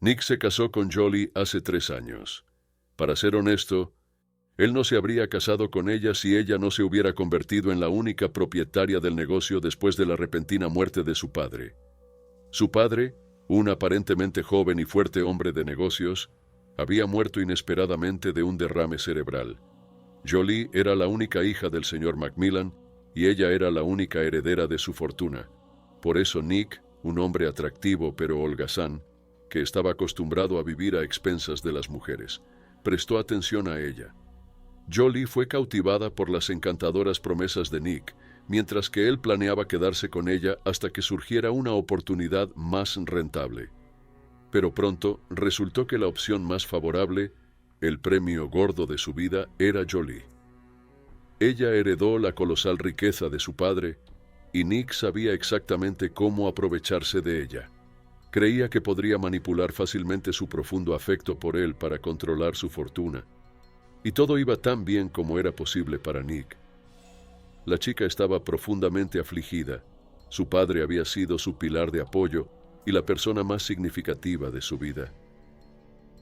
Nick se casó con Jolie hace 3 años. Para ser honesto, él no se habría casado con ella si ella no se hubiera convertido en la única propietaria del negocio después de la repentina muerte de su padre. Su padre, un aparentemente joven y fuerte hombre de negocios, había muerto inesperadamente de un derrame cerebral. Jolie era la única hija del señor Macmillan y ella era la única heredera de su fortuna. Por eso Nick, un hombre atractivo pero holgazán, que estaba acostumbrado a vivir a expensas de las mujeres, prestó atención a ella. Jolie fue cautivada por las encantadoras promesas de Nick, mientras que él planeaba quedarse con ella hasta que surgiera una oportunidad más rentable. Pero pronto resultó que la opción más favorable, el premio gordo de su vida, era Jolie. Ella heredó la colosal riqueza de su padre, y Nick sabía exactamente cómo aprovecharse de ella. Creía que podría manipular fácilmente su profundo afecto por él para controlar su fortuna. Y todo iba tan bien como era posible para Nick. La chica estaba profundamente afligida. Su padre había sido su pilar de apoyo y la persona más significativa de su vida.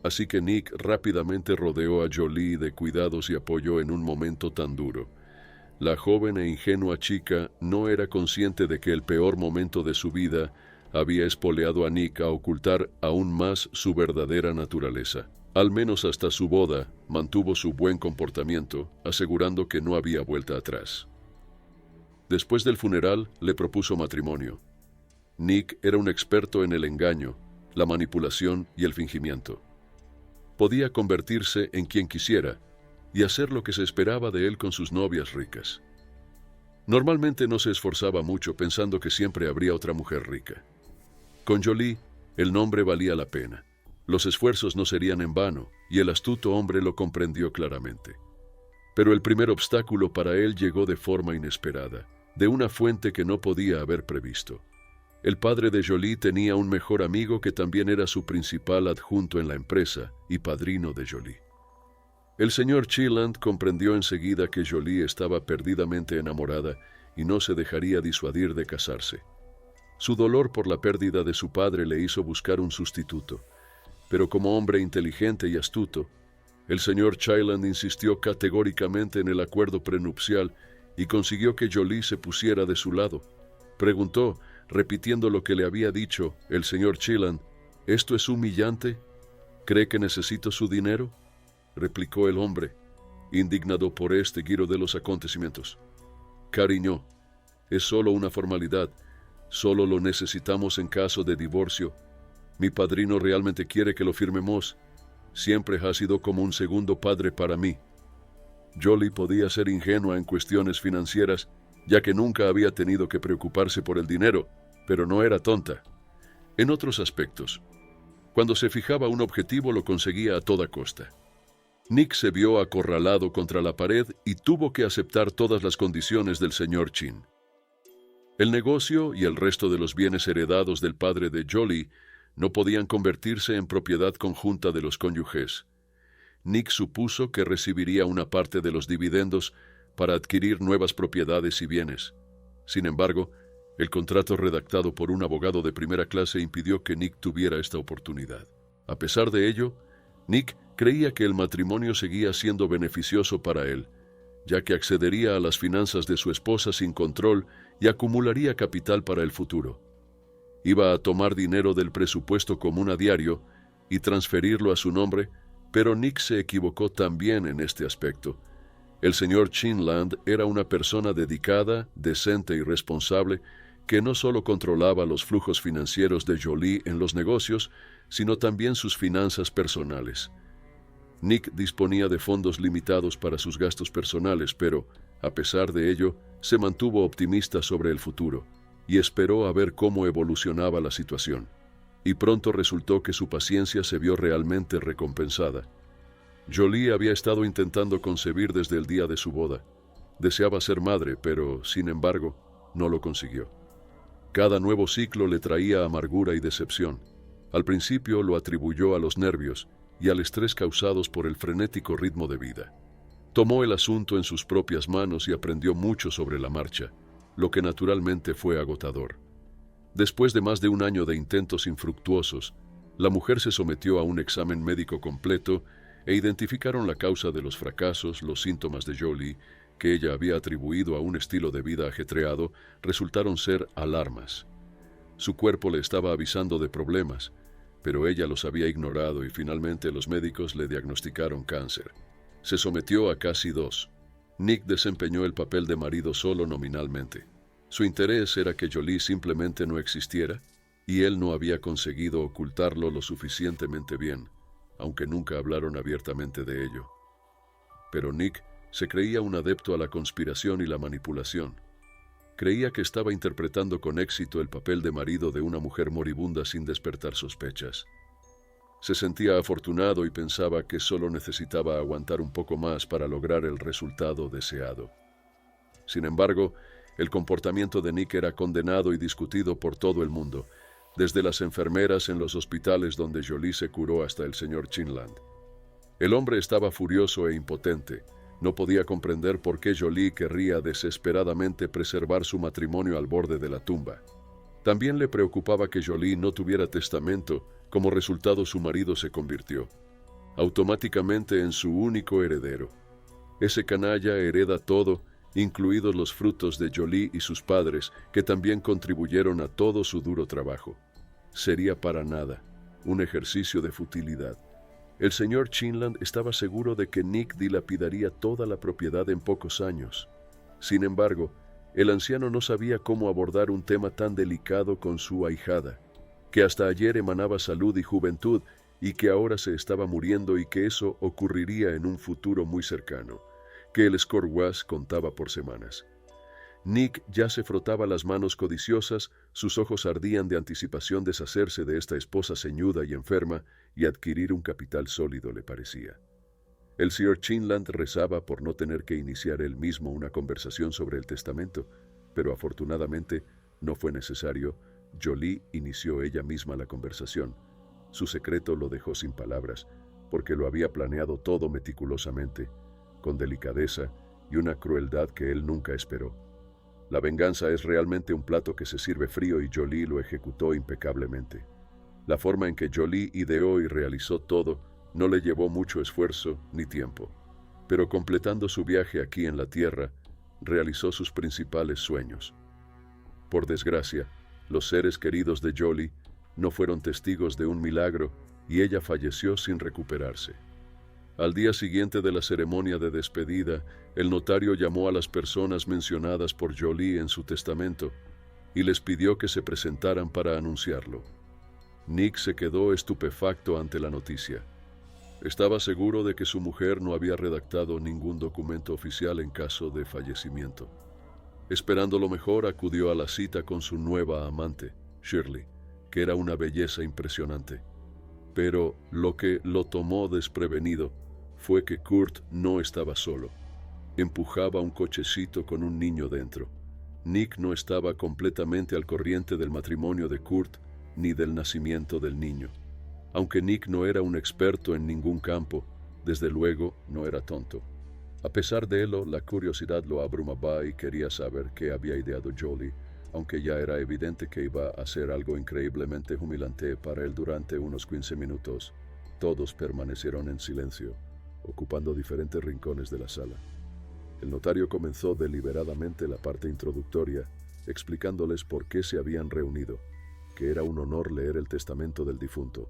Así que Nick rápidamente rodeó a Jolie de cuidados y apoyo en un momento tan duro. La joven e ingenua chica no era consciente de que el peor momento de su vida había espoleado a Nick a ocultar aún más su verdadera naturaleza. Al menos hasta su boda, mantuvo su buen comportamiento, asegurando que no había vuelta atrás. Después del funeral, le propuso matrimonio. Nick era un experto en el engaño, la manipulación y el fingimiento. Podía convertirse en quien quisiera y hacer lo que se esperaba de él con sus novias ricas. Normalmente no se esforzaba mucho pensando que siempre habría otra mujer rica. Con Jolie, el nombre valía la pena. Los esfuerzos no serían en vano, y el astuto hombre lo comprendió claramente. Pero el primer obstáculo para él llegó de forma inesperada, de una fuente que no podía haber previsto. El padre de Jolie tenía un mejor amigo que también era su principal adjunto en la empresa y padrino de Jolie. El señor Chiland comprendió enseguida que Jolie estaba perdidamente enamorada y no se dejaría disuadir de casarse. Su dolor por la pérdida de su padre le hizo buscar un sustituto. Pero como hombre inteligente y astuto, el señor Chiland insistió categóricamente en el acuerdo prenupcial y consiguió que Jolie se pusiera de su lado. Preguntó, repitiendo lo que le había dicho el señor Chiland: «¿Esto es humillante? ¿Cree que necesito su dinero?», replicó el hombre, indignado por este giro de los acontecimientos. «Cariño, es solo una formalidad. Solo lo necesitamos en caso de divorcio. Mi padrino realmente quiere que lo firmemos. Siempre ha sido como un segundo padre para mí». Jolie podía ser ingenua en cuestiones financieras, ya que nunca había tenido que preocuparse por el dinero, pero no era tonta. En otros aspectos, cuando se fijaba un objetivo lo conseguía a toda costa. Nick se vio acorralado contra la pared y tuvo que aceptar todas las condiciones del señor Chin. El negocio y el resto de los bienes heredados del padre de Jolie no podían convertirse en propiedad conjunta de los cónyuges. Nick supuso que recibiría una parte de los dividendos para adquirir nuevas propiedades y bienes. Sin embargo, el contrato redactado por un abogado de primera clase impidió que Nick tuviera esta oportunidad. A pesar de ello, Nick creía que el matrimonio seguía siendo beneficioso para él, ya que accedería a las finanzas de su esposa sin control y acumularía capital para el futuro. Iba a tomar dinero del presupuesto común a diario y transferirlo a su nombre, pero Nick se equivocó también en este aspecto. El señor Chinland era una persona dedicada, decente y responsable que no solo controlaba los flujos financieros de Jolie en los negocios, sino también sus finanzas personales. Nick disponía de fondos limitados para sus gastos personales, pero, a pesar de ello, se mantuvo optimista sobre el futuro y esperó a ver cómo evolucionaba la situación. Y pronto resultó que su paciencia se vio realmente recompensada. Jolie había estado intentando concebir desde el día de su boda. Deseaba ser madre, pero, sin embargo, no lo consiguió. Cada nuevo ciclo le traía amargura y decepción. Al principio lo atribuyó a los nervios y al estrés causados por el frenético ritmo de vida. Tomó el asunto en sus propias manos y aprendió mucho sobre la marcha, lo que naturalmente fue agotador. Después de más de un año de intentos infructuosos, La mujer se sometió a un examen médico completo e identificaron la causa de los fracasos. Los síntomas de Jolie, que ella había atribuido a un estilo de vida ajetreado, resultaron ser alarmas. Su cuerpo le estaba avisando de problemas, pero ella los había ignorado y finalmente los médicos le diagnosticaron cáncer. Se sometió a casi 2. Nick desempeñó el papel de marido solo nominalmente. Su interés era que Jolie simplemente no existiera, y él no había conseguido ocultarlo lo suficientemente bien, aunque nunca hablaron abiertamente de ello. Pero Nick se creía un adepto a la conspiración y la manipulación. Creía que estaba interpretando con éxito el papel de marido de una mujer moribunda sin despertar sospechas. Se sentía afortunado y pensaba que solo necesitaba aguantar un poco más para lograr el resultado deseado. Sin embargo, el comportamiento de Nick era condenado y discutido por todo el mundo, desde las enfermeras en los hospitales donde Jolie se curó hasta el señor Chinland. El hombre estaba furioso e impotente. No podía comprender por qué Jolie querría desesperadamente preservar su matrimonio al borde de la tumba. También le preocupaba que Jolie no tuviera testamento. Como resultado, su marido se convirtió automáticamente en su único heredero. Ese canalla hereda todo, incluidos los frutos de Jolie y sus padres, que también contribuyeron a todo su duro trabajo. Sería para nada un ejercicio de futilidad. El señor Chinland estaba seguro de que Nick dilapidaría toda la propiedad en pocos años. Sin embargo, el anciano no sabía cómo abordar un tema tan delicado con su ahijada, que hasta ayer emanaba salud y juventud y que ahora se estaba muriendo, y que eso ocurriría en un futuro muy cercano, que el Scorwash contaba por semanas. Nick ya se frotaba las manos codiciosas, sus ojos ardían de anticipación deshacerse de esta esposa ceñuda y enferma y adquirir un capital sólido, le parecía. El Sr. Chinland rezaba por no tener que iniciar él mismo una conversación sobre el testamento, pero afortunadamente no fue necesario. Jolie inició ella misma la conversación. Su secreto lo dejó sin palabras, porque lo había planeado todo meticulosamente, con delicadeza y una crueldad que él nunca esperó. La venganza es realmente un plato que se sirve frío, y Jolie lo ejecutó impecablemente. La forma en que Jolie ideó y realizó todo no le llevó mucho esfuerzo ni tiempo, pero completando su viaje aquí en la Tierra, realizó sus principales sueños. Por desgracia, los seres queridos de Jolie no fueron testigos de un milagro, y ella falleció sin recuperarse. Al día siguiente de la ceremonia de despedida, el notario llamó a las personas mencionadas por Jolie en su testamento y les pidió que se presentaran para anunciarlo. Nick se quedó estupefacto ante la noticia. Estaba seguro de que su mujer no había redactado ningún documento oficial en caso de fallecimiento. Esperando lo mejor, acudió a la cita con su nueva amante, Shirley, que era una belleza impresionante. Pero lo que lo tomó desprevenido fue que Kurt no estaba solo. Empujaba un cochecito con un niño dentro. Nick no estaba completamente al corriente del matrimonio de Kurt ni del nacimiento del niño. Aunque Nick no era un experto en ningún campo, desde luego no era tonto. A pesar de ello, la curiosidad lo abrumaba y quería saber qué había ideado Jolie, aunque ya era evidente que iba a ser algo increíblemente humillante para él. Durante unos 15 minutos, todos permanecieron en silencio, ocupando diferentes rincones de la sala. El notario comenzó deliberadamente la parte introductoria, explicándoles por qué se habían reunido, que era un honor leer el testamento del difunto.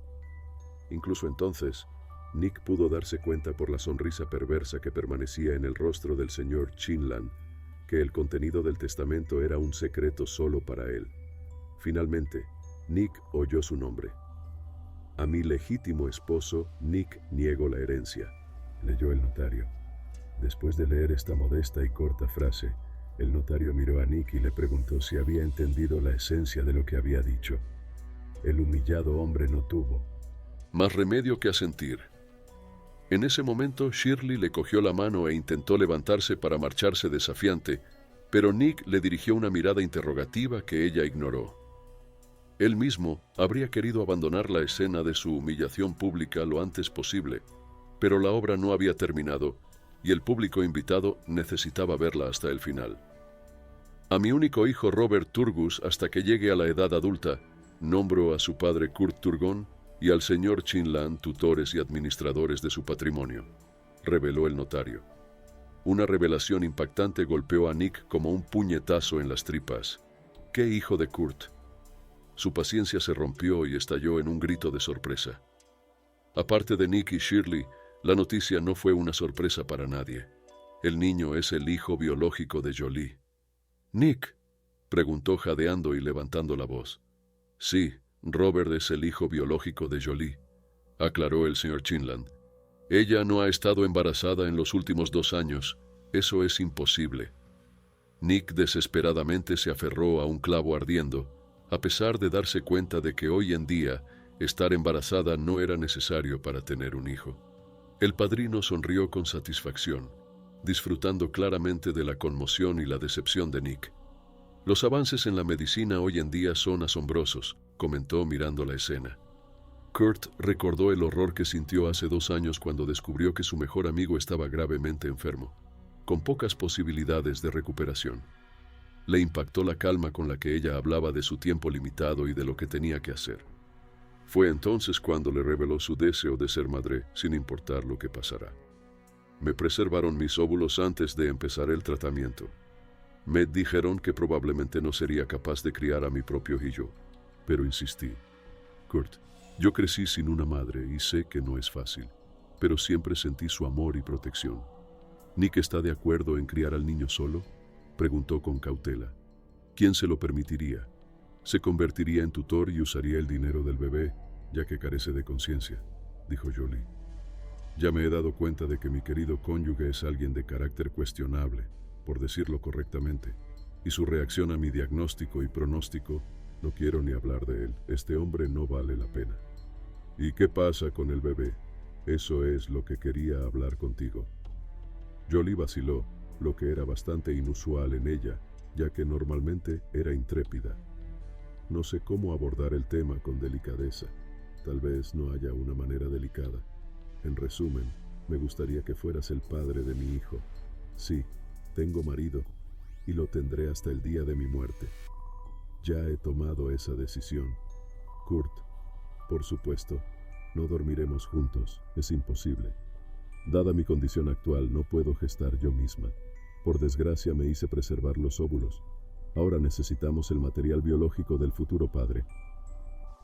Incluso entonces, Nick pudo darse cuenta por la sonrisa perversa que permanecía en el rostro del señor Chinland, que el contenido del testamento era un secreto solo para él. Finalmente, Nick oyó su nombre. A mi legítimo esposo, Nick, niego la herencia, leyó el notario. Después de leer esta modesta y corta frase, el notario miró a Nick y le preguntó si había entendido la esencia de lo que había dicho. El humillado hombre no tuvo más remedio que asentir. En ese momento, Shirley le cogió la mano e intentó levantarse para marcharse desafiante, pero Nick le dirigió una mirada interrogativa que ella ignoró. Él mismo habría querido abandonar la escena de su humillación pública lo antes posible, pero la obra no había terminado y el público invitado necesitaba verla hasta el final. A mi único hijo Robert Turgus hasta que llegue a la edad adulta, nombro a su padre Kurt Turgon, y al señor Chinlan, tutores y administradores de su patrimonio, reveló el notario. Una revelación impactante golpeó a Nick como un puñetazo en las tripas. ¡Qué hijo de Kurt! Su paciencia se rompió y estalló en un grito de sorpresa. Aparte de Nick y Shirley, la noticia no fue una sorpresa para nadie. El niño es el hijo biológico de Jolie. «¿Nick?», preguntó jadeando y levantando la voz. «Sí, Robert es el hijo biológico de Jolie», aclaró el señor Chinland. «Ella no ha estado embarazada en los últimos 2 años. Eso es imposible». Nick desesperadamente se aferró a un clavo ardiendo, a pesar de darse cuenta de que hoy en día estar embarazada no era necesario para tener un hijo. El padrino sonrió con satisfacción, disfrutando claramente de la conmoción y la decepción de Nick. «Los avances en la medicina hoy en día son asombrosos», comentó mirando la escena. Kurt recordó el horror que sintió hace 2 años cuando descubrió que su mejor amigo estaba gravemente enfermo, con pocas posibilidades de recuperación. Le impactó la calma con la que ella hablaba de su tiempo limitado y de lo que tenía que hacer. Fue entonces cuando le reveló su deseo de ser madre, sin importar lo que pasará. «Me preservaron mis óvulos antes de empezar el tratamiento. Me dijeron que probablemente no sería capaz de criar a mi propio hijo, pero insistí. Kurt, yo crecí sin una madre y sé que no es fácil, pero siempre sentí su amor y protección». «¿Nick está de acuerdo en criar al niño solo?», preguntó con cautela. «¿Quién se lo permitiría? Se convertiría en tutor y usaría el dinero del bebé, ya que carece de conciencia», dijo Jolie. «Ya me he dado cuenta de que mi querido cónyuge es alguien de carácter cuestionable, por decirlo correctamente, y su reacción a mi diagnóstico y pronóstico, no quiero ni hablar de él. Este hombre no vale la pena». «¿Y qué pasa con el bebé? Eso es lo que quería hablar contigo». Jolie vaciló, lo que era bastante inusual en ella, ya que normalmente era intrépida. «No sé cómo abordar el tema con delicadeza. Tal vez no haya una manera delicada. En resumen, me gustaría que fueras el padre de mi hijo. Sí, tengo marido, y lo tendré hasta el día de mi muerte. Ya he tomado esa decisión. Kurt, por supuesto, no dormiremos juntos, es imposible. Dada mi condición actual, no puedo gestar yo misma. Por desgracia me hice preservar los óvulos. Ahora necesitamos el material biológico del futuro padre.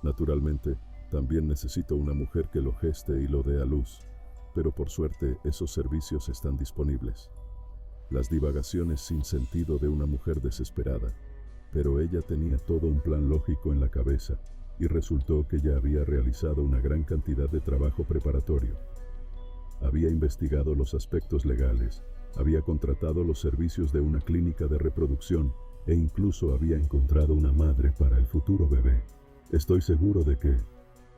Naturalmente, también necesito una mujer que lo geste y lo dé a luz, pero por suerte esos servicios están disponibles». Las divagaciones sin sentido de una mujer desesperada, pero ella tenía todo un plan lógico en la cabeza, y resultó que ya había realizado una gran cantidad de trabajo preparatorio. Había investigado los aspectos legales, había contratado los servicios de una clínica de reproducción e incluso había encontrado una madre para el futuro bebé. «Estoy seguro de que,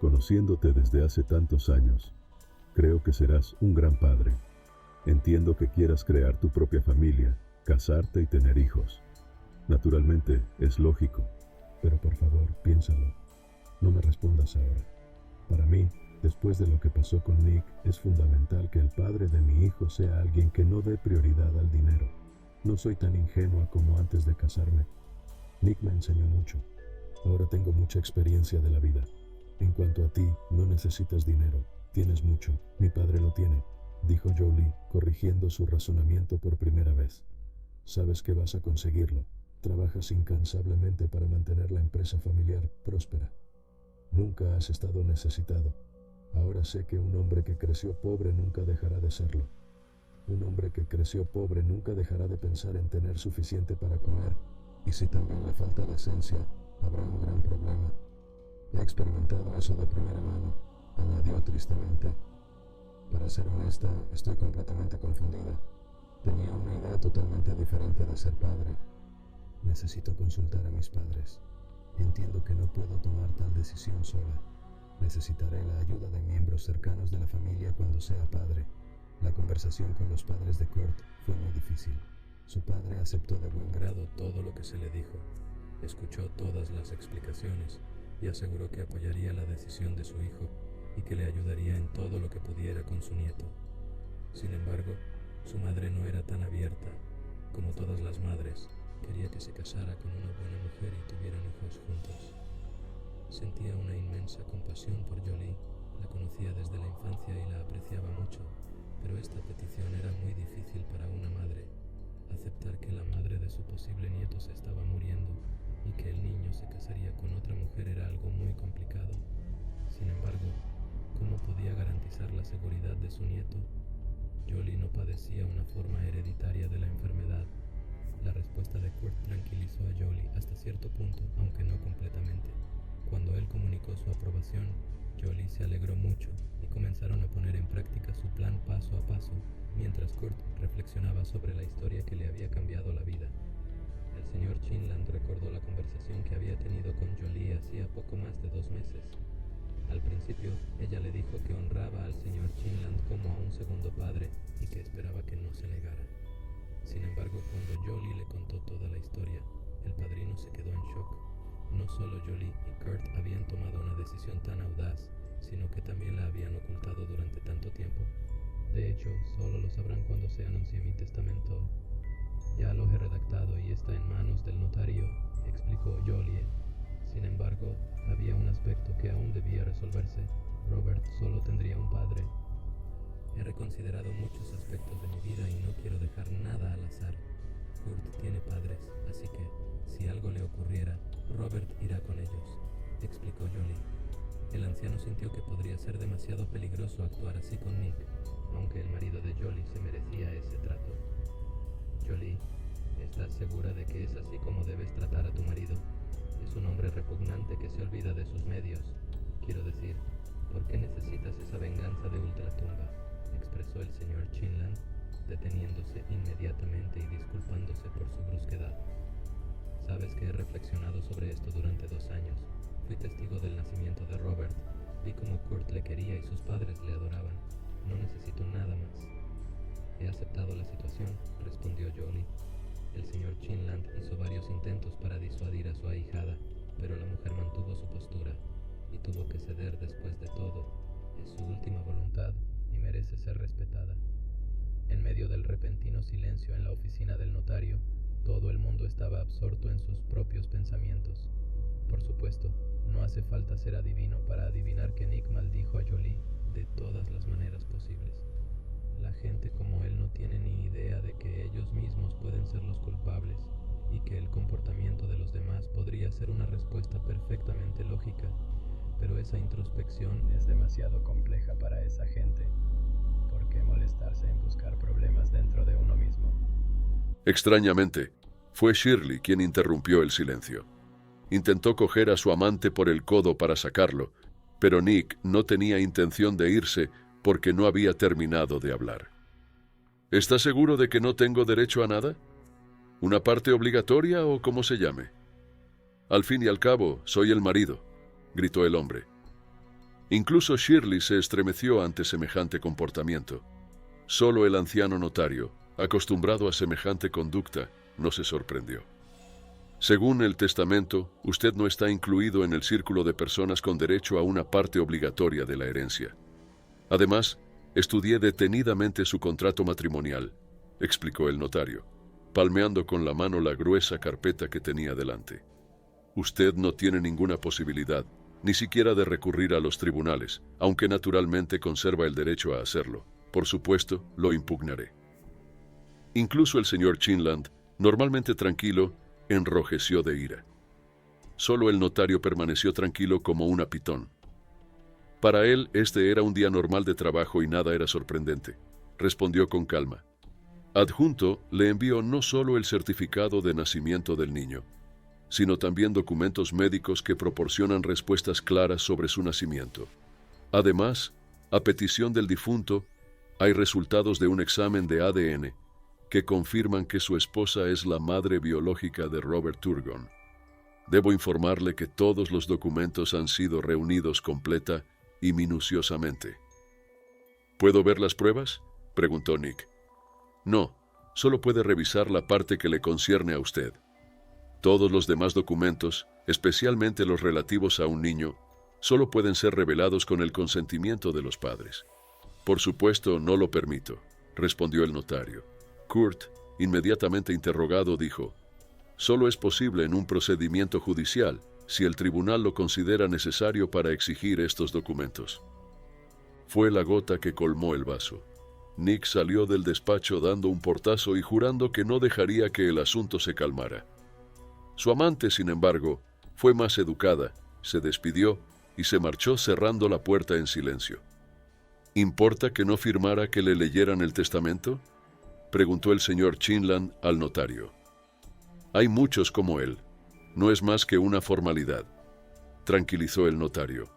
conociéndote desde hace tantos años, creo que serás un gran padre. Entiendo que quieras crear tu propia familia, casarte y tener hijos. Naturalmente, es lógico, pero por favor, piénsalo. No me respondas ahora. Para mí, después de lo que pasó con Nick, es fundamental que el padre de mi hijo sea alguien que no dé prioridad al dinero. No soy tan ingenua como antes de casarme. Nick me enseñó mucho. Ahora tengo mucha experiencia de la vida. En cuanto a ti, no necesitas dinero. Tienes mucho. Mi padre lo tiene», dijo Jolie, corrigiendo su razonamiento por primera vez. «Sabes que vas a conseguirlo. Trabajas incansablemente para mantener la empresa familiar próspera. Nunca has estado necesitado. Ahora sé que un hombre que creció pobre nunca dejará de serlo. Un hombre que creció pobre nunca dejará de pensar en tener suficiente para comer, y si también le falta decencia, habrá un gran problema. He experimentado eso de primera mano», añadió tristemente. «Para ser honesta, estoy completamente confundida. Tenía una idea totalmente diferente de ser padre. Necesito consultar a mis padres. Entiendo que no puedo tomar tal decisión sola. Necesitaré la ayuda de miembros cercanos de la familia cuando sea padre». La conversación con los padres de Kurt fue muy difícil. Su padre aceptó de buen grado todo lo que se le dijo, escuchó todas las explicaciones y aseguró que apoyaría la decisión de su hijo y que le ayudaría en todo lo que pudiera con su nieto. Sin embargo, su madre no era tan abierta. Como todas las madres, quería que se casara con una buena mujer y tuvieran hijos juntos. Sentía una inmensa compasión por Jolie. La conocía desde la infancia y la apreciaba mucho, pero esta petición era muy difícil para una madre. Aceptar que la madre de su posible nieto se estaba muriendo y que el niño se casaría con otra mujer era algo muy complicado. Sin embargo, ¿cómo podía garantizar la seguridad de su nieto? Jolie no padecía una forma hereditaria de la enfermedad. La respuesta de Kurt tranquilizó a Jolie hasta cierto punto, aunque no completamente. Cuando él comunicó su aprobación, Jolie se alegró mucho y comenzaron a poner en práctica su plan paso a paso, mientras Kurt reflexionaba sobre la historia que le había cambiado la vida. El señor Chinland recordó la conversación que había tenido con Jolie hacía poco más de 2 meses. Al principio, ella le dijo que honraba al señor Chinland como a un segundo padre y que esperaba que no se negara. Sin embargo, cuando Jolie le contó toda la historia, el padrino se quedó en shock. No solo Jolie y Kurt habían tomado una decisión tan audaz, sino que también la habían ocultado durante tanto tiempo. De hecho, solo lo sabrán cuando se anuncie mi testamento. Ya lo he redactado y está en manos del notario, explicó Jolie. Sin embargo, había un aspecto que aún debía resolverse. Robert solo tendría un padre. He reconsiderado muchos aspectos de mi vida y no quiero dejar nada al azar. Kurt tiene padres, así que, si algo le ocurriera, Robert irá con ellos, explicó Jolie. El anciano sintió que podría ser demasiado peligroso actuar así con Nick, aunque el marido de Jolie se merecía ese trato. Jolie, ¿estás segura de que es así como debes tratar a tu marido? Es un hombre repugnante que se olvida de sus medios. Quiero decir, ¿por qué necesitas esa venganza de ultratumba?, expresó el señor Chinland, deteniéndose inmediatamente y disculpándose por su brusquedad. Sabes que he reflexionado sobre esto durante 2 años. Fui testigo del nacimiento de Robert. Vi cómo Kurt le quería y sus padres le adoraban. No necesito nada más. He aceptado la situación, respondió Jolie. El señor Chinland hizo varios intentos para disuadir a su ahijada, pero la mujer mantuvo su postura y tuvo que ceder después de todo. Es su última voluntad y merece ser respetada. En medio del repentino silencio en la oficina del notario, todo el mundo estaba absorto en sus propios pensamientos. Por supuesto, no hace falta ser adivino para adivinar que Nick maldijo a Jolie de todas las maneras posibles. La gente como él no tiene ni idea de que ellos mismos pueden ser los culpables y que el comportamiento de los demás podría ser una respuesta perfectamente lógica, pero esa introspección es demasiado compleja para esa gente. ¿Por qué molestarse en buscar problemas dentro de uno mismo? Extrañamente, fue Shirley quien interrumpió el silencio. Intentó coger a su amante por el codo para sacarlo, pero Nick no tenía intención de irse porque no había terminado de hablar. ¿Estás seguro de que no tengo derecho a nada? ¿Una parte obligatoria o como se llame? Al fin y al cabo, soy el marido, gritó el hombre. Incluso Shirley se estremeció ante semejante comportamiento. Solo el anciano notario, acostumbrado a semejante conducta, no se sorprendió. Según el testamento, usted no está incluido en el círculo de personas con derecho a una parte obligatoria de la herencia. Además, estudié detenidamente su contrato matrimonial, explicó el notario, palmeando con la mano la gruesa carpeta que tenía delante. Usted no tiene ninguna posibilidad, ni siquiera de recurrir a los tribunales, aunque naturalmente conserva el derecho a hacerlo. Por supuesto, lo impugnaré. Incluso el señor Chinland, normalmente tranquilo, enrojeció de ira. Solo el notario permaneció tranquilo como una pitón. Para él, este era un día normal de trabajo y nada era sorprendente. Respondió con calma. Adjunto le envió no solo el certificado de nacimiento del niño, sino también documentos médicos que proporcionan respuestas claras sobre su nacimiento. Además, a petición del difunto, hay resultados de un examen de ADN que confirman que su esposa es la madre biológica de Robert Turgon. Debo informarle que todos los documentos han sido reunidos completa y minuciosamente. ¿Puedo ver las pruebas?, preguntó Nick. No, solo puede revisar la parte que le concierne a usted. Todos los demás documentos, especialmente los relativos a un niño, solo pueden ser revelados con el consentimiento de los padres. Por supuesto, no lo permito, respondió el notario. Kurt, inmediatamente interrogado, dijo, solo es posible en un procedimiento judicial, si el tribunal lo considera necesario para exigir estos documentos. Fue la gota que colmó el vaso. Nick salió del despacho dando un portazo y jurando que no dejaría que el asunto se calmara. Su amante, sin embargo, fue más educada, se despidió y se marchó cerrando la puerta en silencio. ¿Importa que no firmara que le leyeran el testamento?, preguntó el señor Chinland al notario. Hay muchos como él. No es más que una formalidad, tranquilizó el notario.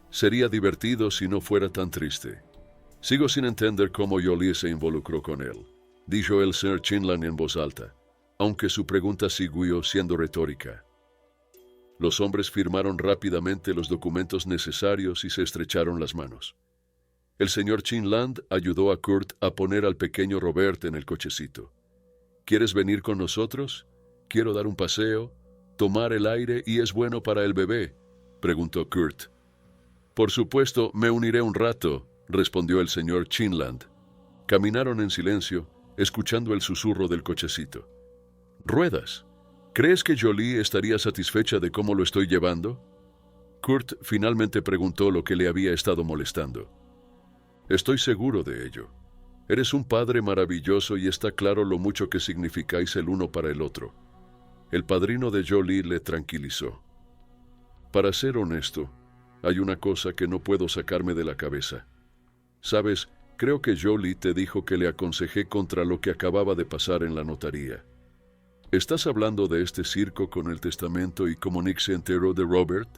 Sería divertido si no fuera tan triste. Sigo sin entender cómo Jolie se involucró con él, dijo el señor Chinland en voz alta, aunque su pregunta siguió siendo retórica. Los hombres firmaron rápidamente los documentos necesarios y se estrecharon las manos. El señor Chinland ayudó a Kurt a poner al pequeño Robert en el cochecito. ¿Quieres venir con nosotros? Quiero dar un paseo, tomar el aire y es bueno para el bebé, preguntó Kurt. Por supuesto, me uniré un rato, respondió el señor Chinland. Caminaron en silencio, escuchando el susurro del cochecito. Ruedas. ¿Crees que Jolie estaría satisfecha de cómo lo estoy llevando? Kurt finalmente preguntó lo que le había estado molestando. Estoy seguro de ello. Eres un padre maravilloso y está claro lo mucho que significáis el uno para el otro. El padrino de Jolie le tranquilizó. Para ser honesto, hay una cosa que no puedo sacarme de la cabeza. Sabes, creo que Jolie te dijo que le aconsejé contra lo que acababa de pasar en la notaría. ¿Estás hablando de este circo con el testamento y cómo Nick se enteró de Robert?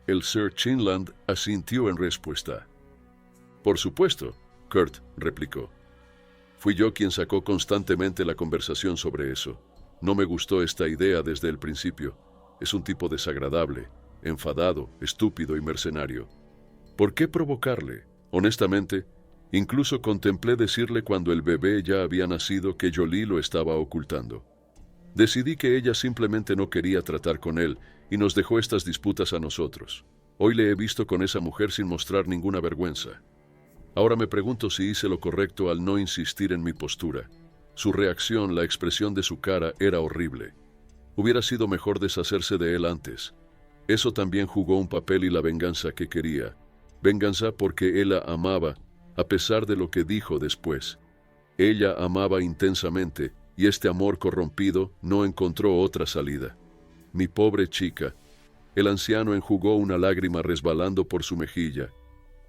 El Sir Chinland asintió en respuesta. Por supuesto, Kurt replicó. Fui yo quien sacó constantemente la conversación sobre eso. No me gustó esta idea desde el principio. Es un tipo desagradable, enfadado, estúpido y mercenario. ¿Por qué provocarle? Honestamente, incluso contemplé decirle cuando el bebé ya había nacido que Jolie lo estaba ocultando. Decidí que ella simplemente no quería tratar con él y nos dejó estas disputas a nosotros. Hoy le he visto con esa mujer sin mostrar ninguna vergüenza. Ahora me pregunto si hice lo correcto al no insistir en mi postura. Su reacción, la expresión de su cara, era horrible. Hubiera sido mejor deshacerse de él antes. Eso también jugó un papel y la venganza que quería. Venganza porque él la amaba, a pesar de lo que dijo después. Ella amaba intensamente, y este amor corrompido no encontró otra salida. Mi pobre chica. El anciano enjugó una lágrima resbalando por su mejilla.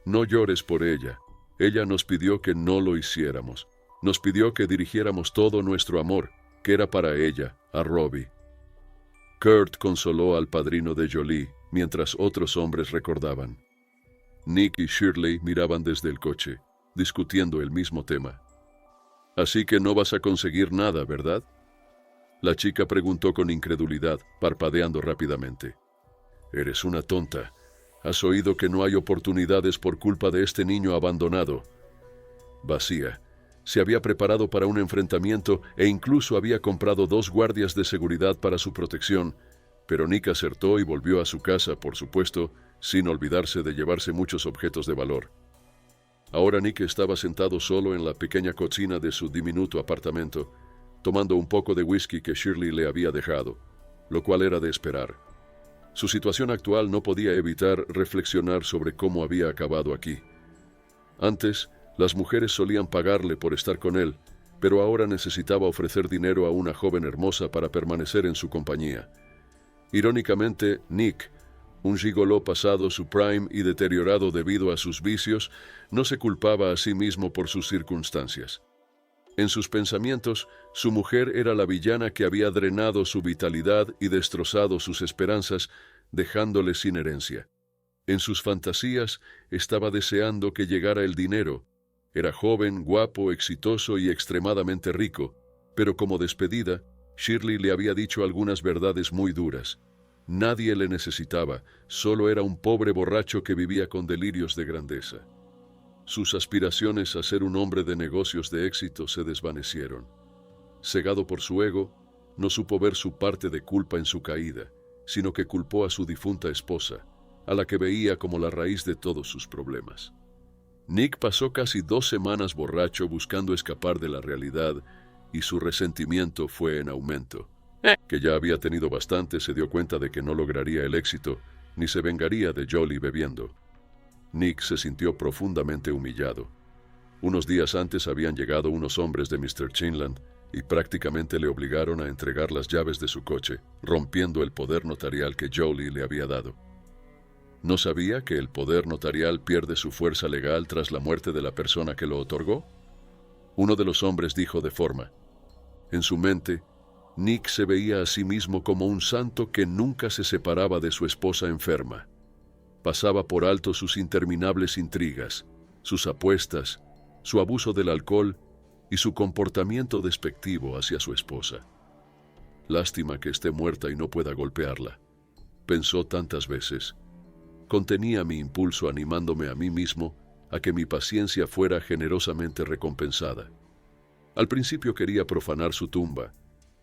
No llores por ella. Ella nos pidió que no lo hiciéramos. Nos pidió que dirigiéramos todo nuestro amor, que era para ella, a Robbie. Kurt consoló al padrino de Jolie, mientras otros hombres recordaban. Nick y Shirley miraban desde el coche, discutiendo el mismo tema. Así que no vas a conseguir nada, ¿verdad? La chica preguntó con incredulidad, parpadeando rápidamente. Eres una tonta. ¿Has oído que no hay oportunidades por culpa de este niño abandonado? Vacía. Se había preparado para un enfrentamiento e incluso había comprado 2 guardias de seguridad para su protección, pero Nick acertó y volvió a su casa, por supuesto, sin olvidarse de llevarse muchos objetos de valor. Ahora Nick estaba sentado solo en la pequeña cocina de su diminuto apartamento, tomando un poco de whisky que Shirley le había dejado, lo cual era de esperar. Su situación actual no podía evitar reflexionar sobre cómo había acabado aquí. Antes, las mujeres solían pagarle por estar con él, pero ahora necesitaba ofrecer dinero a una joven hermosa para permanecer en su compañía. Irónicamente, Nick, un gigoló pasado su prime y deteriorado debido a sus vicios, no se culpaba a sí mismo por sus circunstancias. En sus pensamientos, su mujer era la villana que había drenado su vitalidad y destrozado sus esperanzas, dejándole sin herencia. En sus fantasías, estaba deseando que llegara el dinero. Era joven, guapo, exitoso y extremadamente rico, pero como despedida, Shirley le había dicho algunas verdades muy duras. Nadie le necesitaba, solo era un pobre borracho que vivía con delirios de grandeza. Sus aspiraciones a ser un hombre de negocios de éxito se desvanecieron. Cegado por su ego, no supo ver su parte de culpa en su caída, sino que culpó a su difunta esposa, a la que veía como la raíz de todos sus problemas. Nick pasó casi 2 semanas borracho buscando escapar de la realidad y su resentimiento fue en aumento. que ya había tenido bastante, se dio cuenta de que no lograría el éxito, ni se vengaría de Jolie bebiendo. Nick se sintió profundamente humillado. Unos días antes habían llegado unos hombres de Mr. Chinland y prácticamente le obligaron a entregar las llaves de su coche, rompiendo el poder notarial que Jolie le había dado. ¿No sabía que el poder notarial pierde su fuerza legal tras la muerte de la persona que lo otorgó? Uno de los hombres dijo de forma. En su mente, Nick se veía a sí mismo como un santo que nunca se separaba de su esposa enferma. Pasaba por alto sus interminables intrigas, sus apuestas, su abuso del alcohol y su comportamiento despectivo hacia su esposa. Lástima que esté muerta y no pueda golpearla, pensó tantas veces. Contenía mi impulso animándome a mí mismo a que mi paciencia fuera generosamente recompensada. Al principio quería profanar su tumba,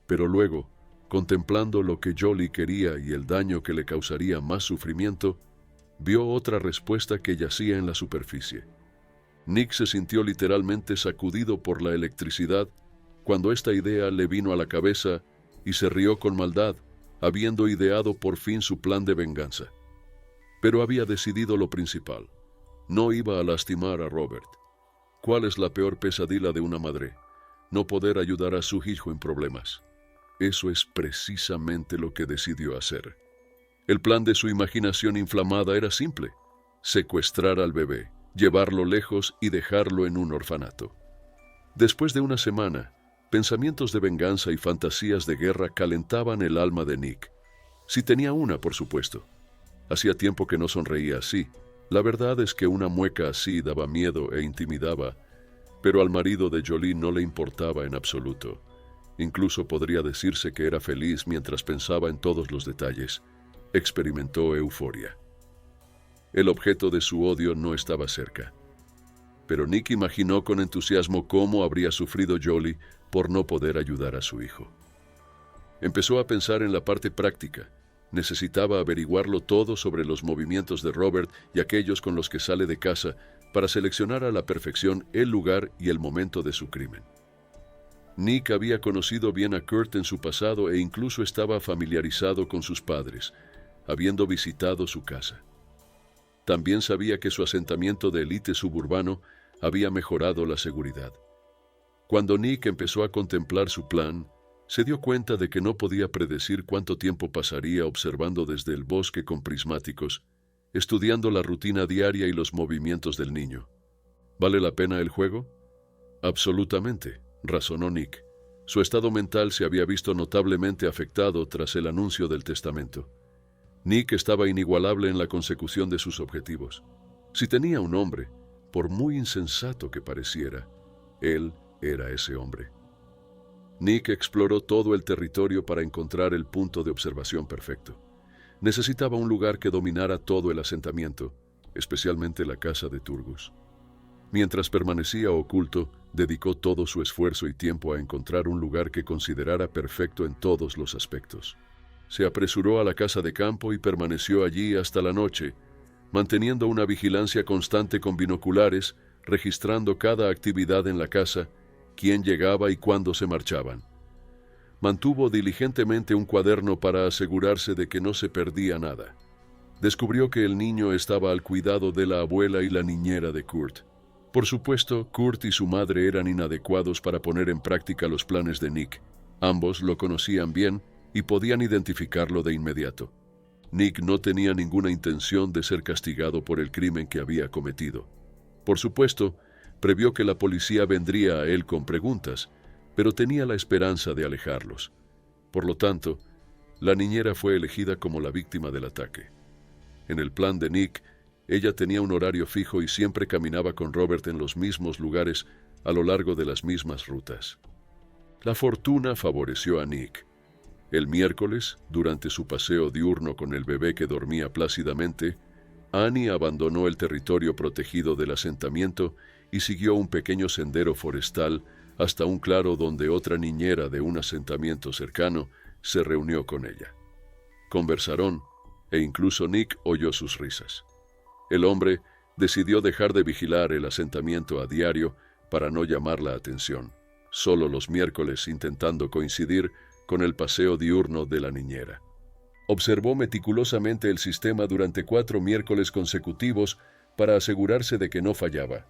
pero luego, contemplando lo que Jolie quería y el daño que le causaría más sufrimiento, vio otra respuesta que yacía en la superficie. Nick se sintió literalmente sacudido por la electricidad cuando esta idea le vino a la cabeza y se rió con maldad, habiendo ideado por fin su plan de venganza. Pero había decidido lo principal. No iba a lastimar a Robert. ¿Cuál es la peor pesadilla de una madre? No poder ayudar a su hijo en problemas. Eso es precisamente lo que decidió hacer. El plan de su imaginación inflamada era simple: secuestrar al bebé, llevarlo lejos y dejarlo en un orfanato. Después de una semana, pensamientos de venganza y fantasías de guerra calentaban el alma de Nick. Si tenía una, por supuesto. Hacía tiempo que no sonreía así. La verdad es que una mueca así daba miedo e intimidaba, pero al marido de Jolie no le importaba en absoluto. Incluso podría decirse que era feliz mientras pensaba en todos los detalles. Experimentó euforia. El objeto de su odio no estaba cerca. Pero Nick imaginó con entusiasmo cómo habría sufrido Jolie por no poder ayudar a su hijo. Empezó a pensar en la parte práctica. Necesitaba averiguarlo todo sobre los movimientos de Robert y aquellos con los que sale de casa para seleccionar a la perfección el lugar y el momento de su crimen. Nick había conocido bien a Kurt en su pasado e incluso estaba familiarizado con sus padres, habiendo visitado su casa. También sabía que su asentamiento de élite suburbano había mejorado la seguridad. Cuando Nick empezó a contemplar su plan, se dio cuenta de que no podía predecir cuánto tiempo pasaría observando desde el bosque con prismáticos, estudiando la rutina diaria y los movimientos del niño. ¿Vale la pena el juego? Absolutamente, razonó Nick. Su estado mental se había visto notablemente afectado tras el anuncio del testamento. Nick estaba inigualable en la consecución de sus objetivos. Si tenía un hombre, por muy insensato que pareciera, él era ese hombre. Nick exploró todo el territorio para encontrar el punto de observación perfecto. Necesitaba un lugar que dominara todo el asentamiento, especialmente la casa de Turgus. Mientras permanecía oculto, dedicó todo su esfuerzo y tiempo a encontrar un lugar que considerara perfecto en todos los aspectos. Se apresuró a la casa de campo y permaneció allí hasta la noche, manteniendo una vigilancia constante con binoculares, registrando cada actividad en la casa, quién llegaba y cuándo se marchaban. Mantuvo diligentemente un cuaderno para asegurarse de que no se perdía nada. Descubrió que el niño estaba al cuidado de la abuela y la niñera de Kurt. Por supuesto, Kurt y su madre eran inadecuados para poner en práctica los planes de Nick. Ambos lo conocían bien y podían identificarlo de inmediato. Nick no tenía ninguna intención de ser castigado por el crimen que había cometido. Por supuesto, previó que la policía vendría a él con preguntas, pero tenía la esperanza de alejarlos. Por lo tanto, la niñera fue elegida como la víctima del ataque. En el plan de Nick, ella tenía un horario fijo y siempre caminaba con Robert en los mismos lugares a lo largo de las mismas rutas. La fortuna favoreció a Nick. El miércoles, durante su paseo diurno con el bebé que dormía plácidamente, Annie abandonó el territorio protegido del asentamiento y siguió un pequeño sendero forestal hasta un claro donde otra niñera de un asentamiento cercano se reunió con ella. Conversaron, e incluso Nick oyó sus risas. El hombre decidió dejar de vigilar el asentamiento a diario para no llamar la atención, solo los miércoles intentando coincidir con el paseo diurno de la niñera. Observó meticulosamente el sistema durante 4 miércoles consecutivos para asegurarse de que no fallaba.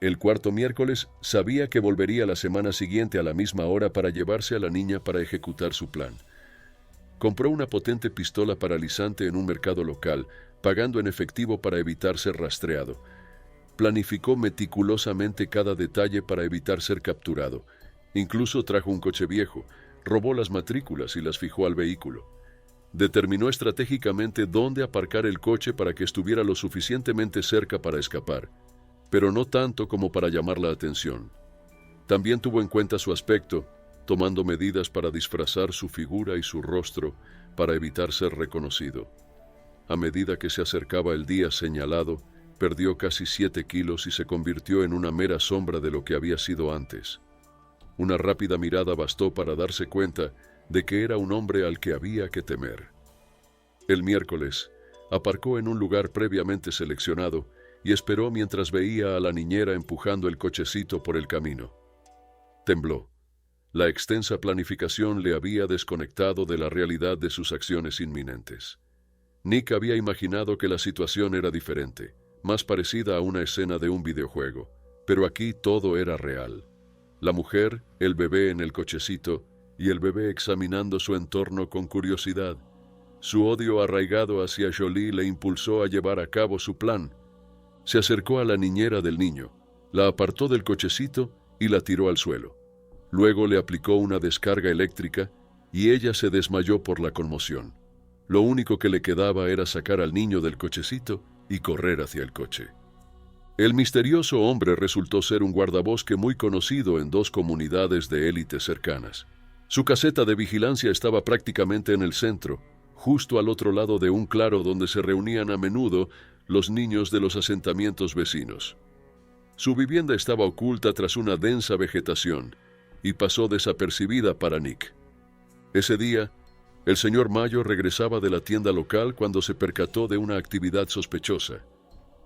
El cuarto miércoles sabía que volvería la semana siguiente a la misma hora para llevarse a la niña para ejecutar su plan. Compró una potente pistola paralizante en un mercado local, pagando en efectivo para evitar ser rastreado. Planificó meticulosamente cada detalle para evitar ser capturado. Incluso trajo un coche viejo, robó las matrículas y las fijó al vehículo. Determinó estratégicamente dónde aparcar el coche para que estuviera lo suficientemente cerca para escapar, pero no tanto como para llamar la atención. También tuvo en cuenta su aspecto, tomando medidas para disfrazar su figura y su rostro para evitar ser reconocido. A medida que se acercaba el día señalado, perdió casi 7 kilos y se convirtió en una mera sombra de lo que había sido antes. Una rápida mirada bastó para darse cuenta de que era un hombre al que había que temer. El miércoles, aparcó en un lugar previamente seleccionado y esperó mientras veía a la niñera empujando el cochecito por el camino. Tembló. La extensa planificación le había desconectado de la realidad de sus acciones inminentes. Nick había imaginado que la situación era diferente, más parecida a una escena de un videojuego, pero aquí todo era real. La mujer, el bebé en el cochecito y el bebé examinando su entorno con curiosidad. Su odio arraigado hacia Jolie le impulsó a llevar a cabo su plan. Se acercó a la niñera del niño, la apartó del cochecito y la tiró al suelo. Luego le aplicó una descarga eléctrica y ella se desmayó por la conmoción. Lo único que le quedaba era sacar al niño del cochecito y correr hacia el coche. El misterioso hombre resultó ser un guardabosque muy conocido en 2 comunidades de élite cercanas. Su caseta de vigilancia estaba prácticamente en el centro, justo al otro lado de un claro donde se reunían a menudo los niños de los asentamientos vecinos. Su vivienda estaba oculta tras una densa vegetación y pasó desapercibida para Nick. Ese día, el señor Mayo regresaba de la tienda local cuando se percató de una actividad sospechosa.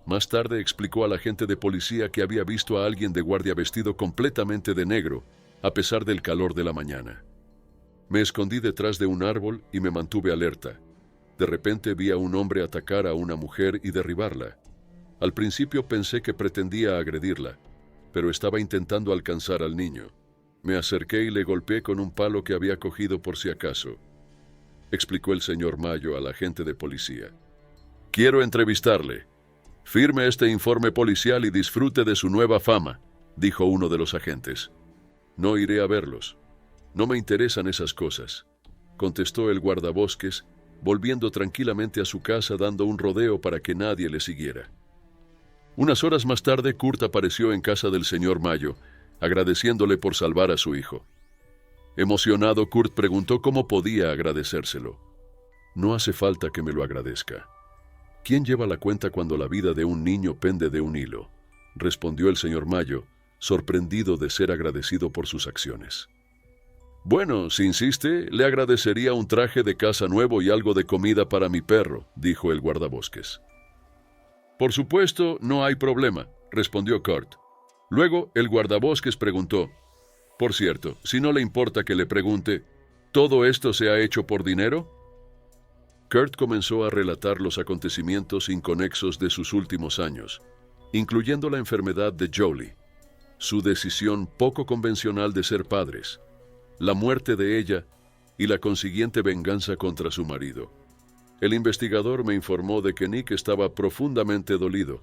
Más tarde explicó al agente de policía que había visto a alguien de guardia vestido completamente de negro, a pesar del calor de la mañana. Me escondí detrás de un árbol y me mantuve alerta. De repente vi a un hombre atacar a una mujer y derribarla. Al principio pensé que pretendía agredirla, pero estaba intentando alcanzar al niño. Me acerqué y le golpeé con un palo que había cogido por si acaso, explicó el señor Mayo al agente de policía. Quiero entrevistarle. Firme este informe policial y disfrute de su nueva fama, dijo uno de los agentes. No iré a verlos. No me interesan esas cosas, contestó el guardabosques, volviendo tranquilamente a su casa dando un rodeo para que nadie le siguiera. Unas horas más tarde, Kurt apareció en casa del señor Mayo, agradeciéndole por salvar a su hijo. Emocionado, Kurt preguntó cómo podía agradecérselo. No hace falta que me lo agradezca. ¿Quién lleva la cuenta cuando la vida de un niño pende de un hilo?, respondió el señor Mayo, sorprendido de ser agradecido por sus acciones. Bueno, si insiste, le agradecería un traje de casa nuevo y algo de comida para mi perro, dijo el guardabosques. Por supuesto, no hay problema, respondió Kurt. Luego, el guardabosques preguntó, por cierto, si no le importa que le pregunte, ¿todo esto se ha hecho por dinero? Kurt comenzó a relatar los acontecimientos inconexos de sus últimos años, incluyendo la enfermedad de Jolie, su decisión poco convencional de ser padres, la muerte de ella y la consiguiente venganza contra su marido. El investigador me informó de que Nick estaba profundamente dolido,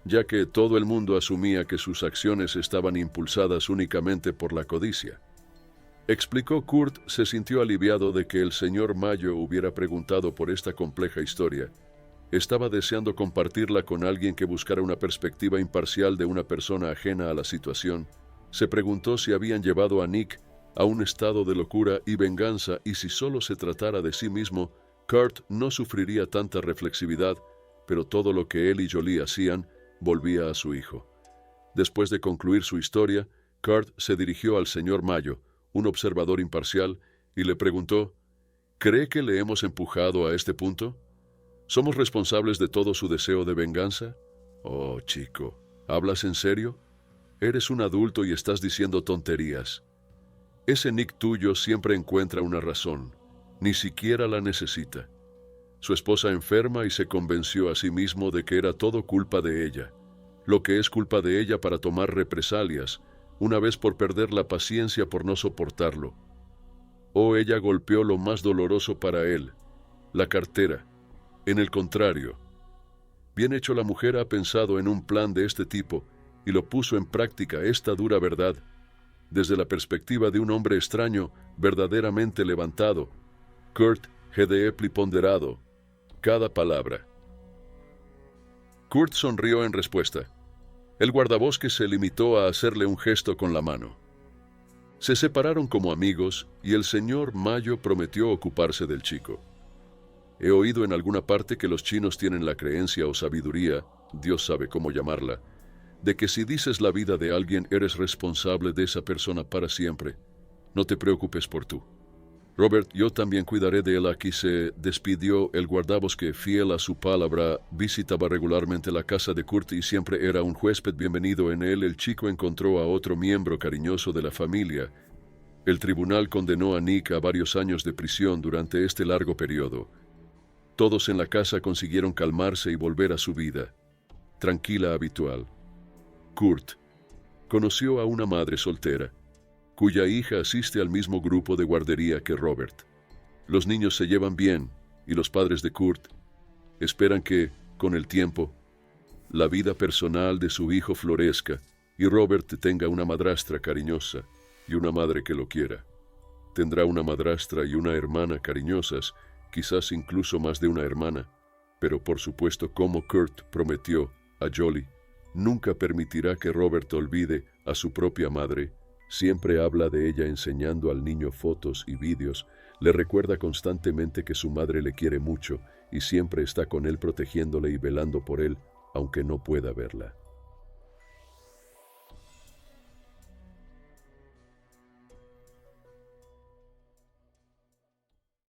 ya que todo el mundo asumía que sus acciones estaban impulsadas únicamente por la codicia. Explicó Kurt, se sintió aliviado de que el señor Mayo hubiera preguntado por esta compleja historia. Estaba deseando compartirla con alguien que buscara una perspectiva imparcial de una persona ajena a la situación. Se preguntó si habían llevado a Nick a un estado de locura y venganza y si solo se tratara de sí mismo, Kurt no sufriría tanta reflexividad, pero todo lo que él y Jolie hacían volvía a su hijo. Después de concluir su historia, Kurt se dirigió al señor Mayo, un observador imparcial, y le preguntó, ¿cree que le hemos empujado a este punto? ¿Somos responsables de todo su deseo de venganza? Oh, chico, ¿hablas en serio? Eres un adulto y estás diciendo tonterías. Ese Nick tuyo siempre encuentra una razón, ni siquiera la necesita. Su esposa enferma y se convenció a sí mismo de que era todo culpa de ella, lo que es culpa de ella para tomar represalias, una vez por perder la paciencia por no soportarlo. O ella golpeó lo más doloroso para él, la cartera. En el contrario, bien hecho, la mujer ha pensado en un plan de este tipo y lo puso en práctica, esta dura verdad, desde la perspectiva de un hombre extraño, verdaderamente levantado. Kurt GDE ponderado cada palabra. Kurt sonrió en respuesta. El guardabosques se limitó a hacerle un gesto con la mano. Se separaron como amigos y el señor Mayo prometió ocuparse del chico. He oído en alguna parte que los chinos tienen la creencia o sabiduría, Dios sabe cómo llamarla, de que si dices la vida de alguien eres responsable de esa persona para siempre. No te preocupes por tú. Robert, yo también cuidaré de él. Aquí se despidió el guardabosque, fiel a su palabra. Visitaba regularmente la casa de Kurt y siempre era un huésped bienvenido en él. El chico encontró a otro miembro cariñoso de la familia. El tribunal condenó a Nick a varios años de prisión durante este largo periodo. Todos en la casa consiguieron calmarse y volver a su vida tranquila habitual. Kurt conoció a una madre soltera, cuya hija asiste al mismo grupo de guardería que Robert. Los niños se llevan bien y los padres de Kurt esperan que, con el tiempo, la vida personal de su hijo florezca y Robert tenga una madrastra cariñosa y una madre que lo quiera. Tendrá una madrastra y una hermana cariñosas, quizás incluso más de una hermana, pero por supuesto, como Kurt prometió a Jolie, nunca permitirá que Robert olvide a su propia madre. Siempre habla de ella enseñando al niño fotos y vídeos, le recuerda constantemente que su madre le quiere mucho y siempre está con él protegiéndole y velando por él, aunque no pueda verla.